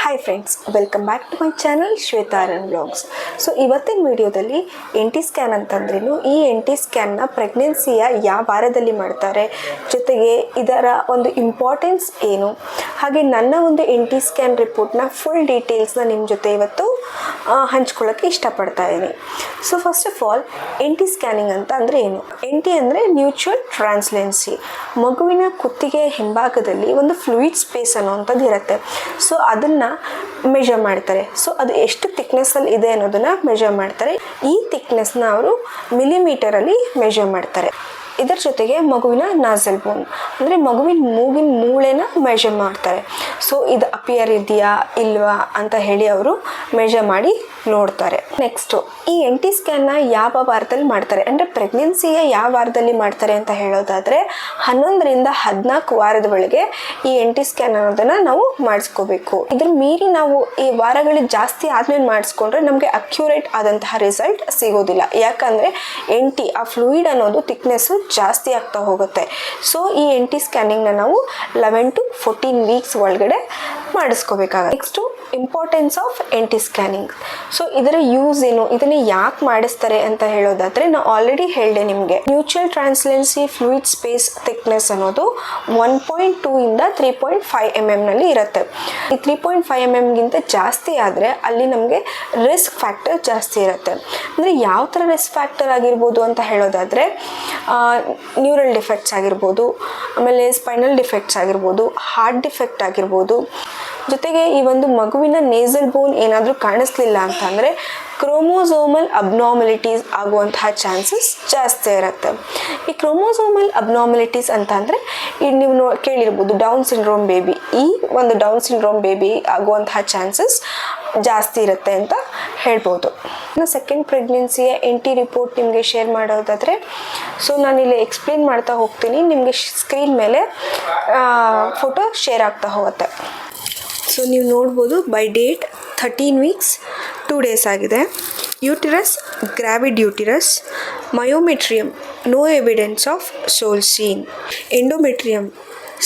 Hi friends, welcome back to my channel Shwetharan vlogs. So ಇವತ್ತಿನ ವಿಡಿಯೋದಲ್ಲಿ NT scan ಅಂತಂದ್ರೇನು, ಈ NT ಸ್ಕ್ಯಾನ್ನ ಪ್ರೆಗ್ನೆನ್ಸಿಯ ಯಾವ ವಾರದಲ್ಲಿ ಮಾಡ್ತಾರೆ, ಜೊತೆಗೆ ಇದರ ಒಂದು ಇಂಪಾರ್ಟೆನ್ಸ್ ಏನು, ಹಾಗೆ ನನ್ನ ಒಂದು NT ಸ್ಕ್ಯಾನ್ ರಿಪೋರ್ಟ್ನ ಫುಲ್ ಡೀಟೇಲ್ಸ್ನ ನಿಮ್ಮ ಜೊತೆ ಇವತ್ತು ಹಂಚ್ಕೊಳ್ಳೋಕ್ಕೆ ಇಷ್ಟಪಡ್ತಾ ಇದ್ದೀನಿ. So first of all NT scanning ಅಂತ ಅಂದರೆ ಏನು? NT ಅಂದರೆ ನ್ಯೂಚುರಲ್ ಟ್ರಾನ್ಸ್ಲೆನ್ಸಿ. ಮಗುವಿನ ಕುತ್ತಿಗೆ ಹಿಂಭಾಗದಲ್ಲಿ ಒಂದು ಫ್ಲೂಯಿಡ್ ಸ್ಪೇಸ್ ಅನ್ನೋವಂಥದ್ದು ಇರುತ್ತೆ. ಸೊ ಅದನ್ನು ಮೆಜರ್ ಮಾಡ್ತಾರೆ. ಸೊ ಅದು ಎಷ್ಟು ಥಿಕ್ನೆಸ್ಸಲ್ಲಿ ಇದೆ ಅನ್ನೋದನ್ನು ಮೆಜರ್ ಮಾಡ್ತಾರೆ. ಈ ಥಿಕ್ನೆಸ್ನ ಅವರು ಮಿಲಿಮೀಟರಲ್ಲಿ ಮೆಜರ್ ಮಾಡ್ತಾರೆ. ಇದರ ಜೊತೆಗೆ ಮಗುವಿನ ನಾಸಲ್ ಬೋನ್ ಅಂದರೆ ಮಗುವಿನ ಮೂಗಿನ ಮೂಳೆನ ಮೆಜರ್ ಮಾಡ್ತಾರೆ. ಸೊ ಇದು ಅಪಿಯರ್ ಇದೆಯಾ ಇಲ್ವಾ ಅಂತ ಹೇಳಿ ಅವರು ಮೆಜರ್ ಮಾಡಿ ನೋಡ್ತಾರೆ. ನೆಕ್ಸ್ಟು ಈ NT ಸ್ಕ್ಯಾನ್ನ ಯಾವ ವಾರದಲ್ಲಿ ಮಾಡ್ತಾರೆ ಅಂದರೆ ಪ್ರೆಗ್ನೆನ್ಸಿಯ ಯಾವ ವಾರದಲ್ಲಿ ಮಾಡ್ತಾರೆ ಅಂತ ಹೇಳೋದಾದರೆ 11ರಿಂದ 14 ವಾರದ ಒಳಗೆ ಈ NT ಸ್ಕ್ಯಾನ್ ಅನ್ನೋದನ್ನು ನಾವು ಮಾಡಿಸ್ಕೋಬೇಕು. ಇದ್ರ ಮೀರಿ ನಾವು ಈ ವಾರಗಳಿಗೆ ಜಾಸ್ತಿ ಆದಮೇಲೆ ಮಾಡಿಸ್ಕೊಂಡ್ರೆ ನಮಗೆ ಅಕ್ಯುರೇಟ್ ಆದಂತಹ ರಿಸಲ್ಟ್ ಸಿಗೋದಿಲ್ಲ. ಯಾಕಂದರೆ NT ಆ ಫ್ಲೂಯಿಡ್ ಅನ್ನೋದು ಥಿಕ್ನೆಸ್ಸು ಜಾಸ್ತಿ ಆಗ್ತಾ ಹೋಗುತ್ತೆ. ಸೊ ಈ NT ಸ್ಕ್ಯಾನಿಂಗ್ನ ನಾವು 11 to 14 ವೀಕ್ಸ್ ಒಳಗಡೆ ಮಾಡಿಸ್ಕೋಬೇಕಾಗುತ್ತೆ. Next importance of NT scanning. So ಇದರ ಯೂಸ್ ಏನು, ಇದನ್ನು ಯಾಕೆ ಮಾಡಿಸ್ತಾರೆ ಅಂತ ಹೇಳೋದಾದರೆ, ನಾನು ಆಲ್ರೆಡಿ ಹೇಳಿದೆ ನಿಮಗೆ, ಮ್ಯೂಚುವಲ್ ಟ್ರಾನ್ಸ್ಲೆನ್ಸಿ ಫ್ಲೂಯಿಡ್ ಸ್ಪೇಸ್ ಥಿಕ್ನೆಸ್ ಅನ್ನೋದು 1.2 ಇಂದ 3.5 mm ನಲ್ಲಿ ಇರುತ್ತೆ. ಈ 3.5 mm ಗಿಂತ ಜಾಸ್ತಿ ಆದರೆ ಅಲ್ಲಿ ನಮಗೆ ರಿಸ್ಕ್ ಫ್ಯಾಕ್ಟರ್ ಜಾಸ್ತಿ ಇರುತ್ತೆ. ಅಂದರೆ ಯಾವ ಥರ ರಿಸ್ಕ್ ಫ್ಯಾಕ್ಟರ್ ಆಗಿರ್ಬೋದು ಅಂತ ಹೇಳೋದಾದರೆ, ನ್ಯೂರಲ್ ಡಿಫೆಕ್ಟ್ಸ್ ಆಗಿರ್ಬೋದು, ಆಮೇಲೆ ಸ್ಪೈನಲ್ ಡಿಫೆಕ್ಟ್ಸ್ ಆಗಿರ್ಬೋದು, ಹಾರ್ಟ್ ಡಿಫೆಕ್ಟ್ ಆಗಿರ್ಬೋದು, ಜೊತೆಗೆ ಈ ಒಂದು ಮಗುವಿನ ನೇಸಲ್ ಬೋನ್ ಏನಾದರೂ ಕಾಣಿಸ್ಲಿಲ್ಲ ಅಂತಂದರೆ ಕ್ರೋಮೋಸೋಮಲ್ ಅಬ್ನಾರ್ಮಲಿಟೀಸ್ ಆಗುವಂತಹ ಚಾನ್ಸಸ್ ಜಾಸ್ತಿ ಇರುತ್ತೆ. ಈ ಕ್ರೋಮೋಸೋಮಲ್ ಅಬ್ನಾರ್ಮಲಿಟೀಸ್ ಅಂತ ಅಂದರೆ ಈಗ ನೀವು ಕೇಳಿರ್ಬೋದು ಡೌನ್ ಸಿಂಡ್ರೋಮ್ ಬೇಬಿ. ಈ ಒಂದು ಡೌನ್ ಸಿಂಡ್ರೋಮ್ ಬೇಬಿ ಆಗುವಂತಹ ಚಾನ್ಸಸ್ ಜಾಸ್ತಿ ಇರುತ್ತೆ ಅಂತ ಹೇಳ್ಬೋದು. ಸೆಕೆಂಡ್ ಪ್ರೆಗ್ನೆನ್ಸಿಯ NT ರಿಪೋರ್ಟ್ ನಿಮಗೆ ಶೇರ್ ಮಾಡೋದಾದರೆ, ಸೊ ನಾನಿಲ್ಲಿ ಎಕ್ಸ್ಪ್ಲೇನ್ ಮಾಡ್ತಾ ಹೋಗ್ತೀನಿ, ನಿಮಗೆ ಸ್ಕ್ರೀನ್ ಮೇಲೆ ಫೋಟೋ ಶೇರ್ ಆಗ್ತಾ ಹೋಗುತ್ತೆ. ಸೊ ನೀವು ನೋಡ್ಬೋದು, ಬೈ ಡೇಟ್ 13 ವೀಕ್ಸ್ 2 ಡೇಸ್ ಆಗಿದೆ. Uterus gravid uterus, myometrium no evidence of SOL seen, endometrium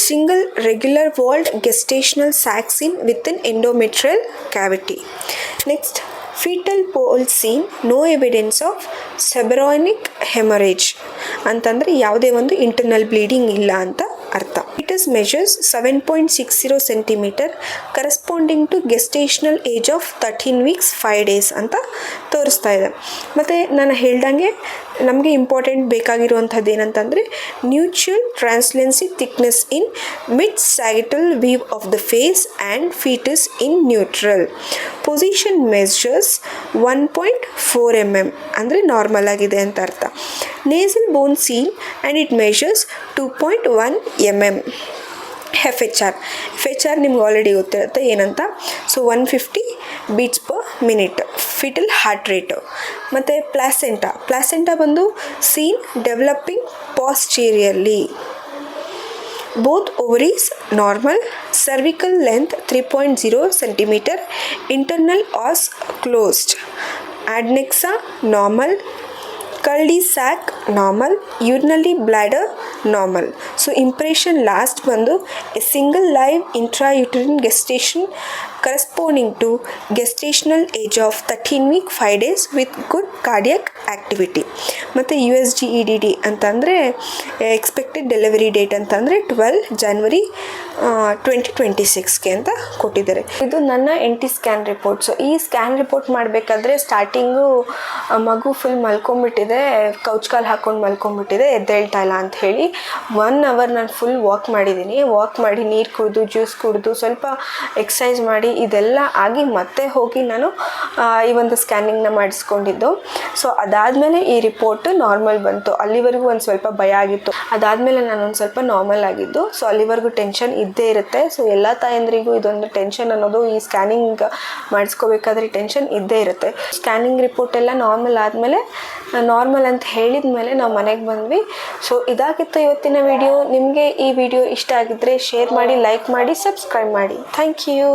single regular walled gestational sac seen within endometrial cavity. Next, fetal pole seen, no evidence of seborrheic hemorrhage ಅಂತಂದರೆ ಯಾವುದೇ ಒಂದು internal bleeding ಇಲ್ಲ ಅಂತ ಅರ್ಥ. Foetus measures 7.60 cm corresponding to gestational age of 13 weeks 5 days ಅಂತ ತೋರಿಸ್ತಾ ಇದೆ. ಮತ್ತು ನಾನು ಹೇಳ್ದಂಗೆ ನಮಗೆ ಇಂಪಾರ್ಟೆಂಟ್ ಬೇಕಾಗಿರುವಂಥದ್ದು ಏನಂತಂದರೆ nuchal translucency thickness in mid sagittal view of the face and fetus in neutral. Position measures 1.4 mm ಅಂದರೆ ನಾರ್ಮಲ್ ಆಗಿದೆ ಅಂತ ಅರ್ಥ. Nasal bone seen and it measures 2.1 mm. FHR ನಿಮ್ಗೆ ಆಲ್ರೆಡಿ ಗೊತ್ತಿರುತ್ತೆ ಏನಂತ. So 150 beats per minute fetal heart rate. ಮತ್ತು placenta ಬಂದು seen developing posteriorly. Both ovaries normal. Cervical length 3.0 cm. Internal os closed. Adnexa normal. Cul de sac normal. Urinary bladder normal. So impression last ಬಂದು a single live intrauterine gestation corresponding to gestational age of 13 week 5 days with good cardiac activity. ಮತ್ತು USG-EDD ಅಂತಂದರೆ expected delivery date ಅಂತಂದರೆ 12 ಜನವರಿ 2026ಗೆ ಅಂತ ಕೊಟ್ಟಿದ್ದಾರೆ. ಇದು ನನ್ನ NT scan report. So ಈ scan report ಮಾಡಬೇಕಾದ್ರೆ ಸ್ಟಾರ್ಟಿಂಗು ಮಗು ಫುಲ್ ಮಲ್ಕೊಂಡ್ಬಿಟ್ಟಿದೆ, ಕೌಚ್ ಕಾಲು ಹಾಕ್ಕೊಂಡು ಮಲ್ಕೊಂಡ್ಬಿಟ್ಟಿದೆ, ಎದ್ದೇಳ್ತಾ ಇಲ್ಲ ಅಂತ ಹೇಳಿ 1 hour ನಾನು ಫುಲ್ ವಾಕ್ ಮಾಡಿದ್ದೀನಿ. ವಾಕ್ ಮಾಡಿ ನೀರು ಕುಡಿದು ಜ್ಯೂಸ್ ಕುಡಿದು ಸ್ವಲ್ಪ ಎಕ್ಸಸೈಸ್ ಮಾಡಿ ಇದೆಲ್ಲ ಆಗಿ ಮತ್ತೆ ಹೋಗಿ ನಾನು ಈ ಒಂದು ಸ್ಕ್ಯಾನಿಂಗ್ನ ಮಾಡಿಸ್ಕೊಂಡಿದ್ದು. ಸೊ ಅದಾದಮೇಲೆ ಈ ರಿಪೋರ್ಟ್ ನಾರ್ಮಲ್ ಬಂತು. ಅಲ್ಲಿವರೆಗೂ ಒಂದು ಸ್ವಲ್ಪ ಭಯ ಆಗಿತ್ತು. ಅದಾದಮೇಲೆ ನಾನು ಒಂದು ಸ್ವಲ್ಪ ನಾರ್ಮಲ್ ಆಗಿದ್ದು. ಸೊ ಅಲ್ಲಿವರೆಗೂ ಟೆನ್ಷನ್ ಇದ್ದೇ ಇರುತ್ತೆ. ಸೊ ಎಲ್ಲ ತಾಯಂದ್ರಿಗೂ ಇದೊಂದು ಟೆನ್ಷನ್ ಅನ್ನೋದು ಈ ಸ್ಕ್ಯಾನಿಂಗ್ ಮಾಡಿಸ್ಕೋಬೇಕಾದ್ರೆ ಟೆನ್ಷನ್ ಇದ್ದೇ ಇರುತ್ತೆ. ಸ್ಕ್ಯಾನಿಂಗ್ ರಿಪೋರ್ಟ್ ಎಲ್ಲ ನಾರ್ಮಲ್ ಆದಮೇಲೆ ನಾರ್ಮಲ್ ಅಂತ ಹೇಳಿದ ಮೇಲೆ ನಾವು ಮನೆಗೆ ಬಂದ್ವಿ. ಸೊ ಇದಾಗಿತ್ತು ಇವತ್ತಿನ ವಿಡಿಯೋ. ನಿಮಗೆ ಈ ವಿಡಿಯೋ ಇಷ್ಟ ಆಗಿದ್ದರೆ ಶೇರ್ ಮಾಡಿ, ಲೈಕ್ ಮಾಡಿ, ಸಬ್ಸ್ಕ್ರೈಬ್ ಮಾಡಿ. Thank you.